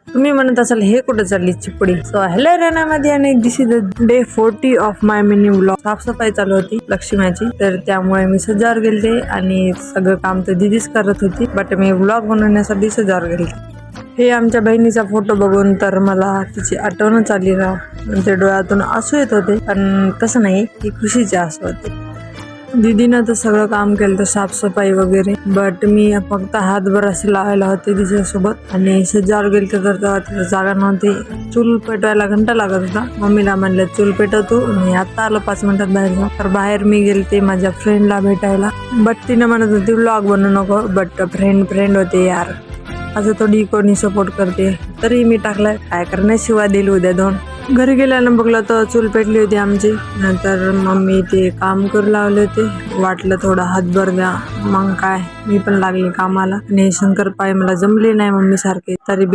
तुम्ही म्हणत असाल हे कुठं चालली चिपडी. सो हॅलो रेनामध्ये आणि this is the day 40 of my mini vlog. साफसफाई चालू होती लक्ष्मीची, तर त्यामुळे मी सज्जावर गेलते आणि सगळं काम तर दिदीच करत होती, बट मी व्लॉग बनवण्यासाठी सज्जावर गेलते. हे आमच्या बहिणीचा फोटो बघून तर मला तिची आठवणच आली राव. म्हणजे डोळ्यातून आसू येत होते, पण तसं नाही, ही खुशीचे आसू होते. दीदीनं तर सगळं काम केलं तर साफसफाई वगैरे, बट मी फक्त हातभर असे लावायला होते तिच्यासोबत. आणि सज्जावर गेलते तर तेव्हा तिथं जागा नव्हती. चूल पेटवायला घंटा लागत होता. मम्मीला म्हणलं चूल पेटवतो, मी आता आलो 5 मिनिटात बाहेर जाऊन. तर बाहेर मी गेलते माझ्या फ्रेंडला भेटायला, बट तिनं म्हणत होती व्लॉग बनवू नको. बट फ्रेंड होते यार, असं थोडी कोणी सपोर्ट करते. तरी मी टाकलाय, काय करणार, शिवाय दिली उद्या 2. घरी गेल्यानं बघलं तर चूल पेटली होती आमची. नंतर मम्मी ते काम करू लागले होते. वाटलं थोडा हातभर द्या, मग काय मी पण लागले कामाला. आणि शंकरपाळे मला जमले नाही मम्मी सारखे, तरी